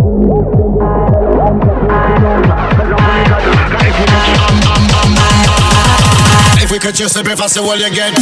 If we could just a bit faster, will you get?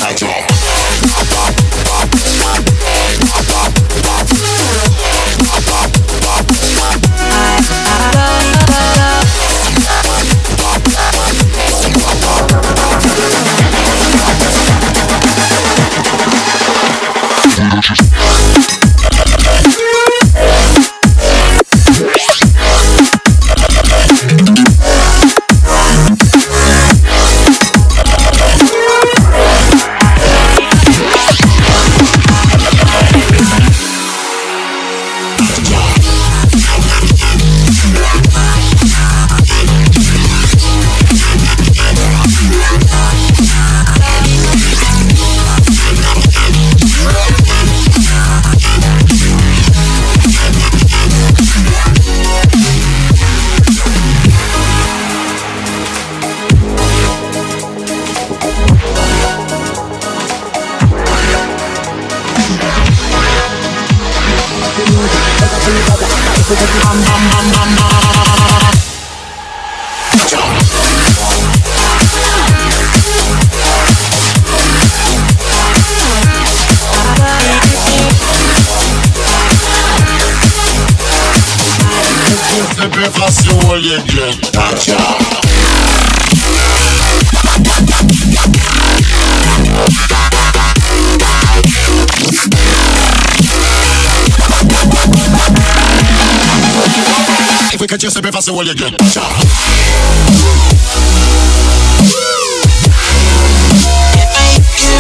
If we could just a bit faster, will you get? It makes you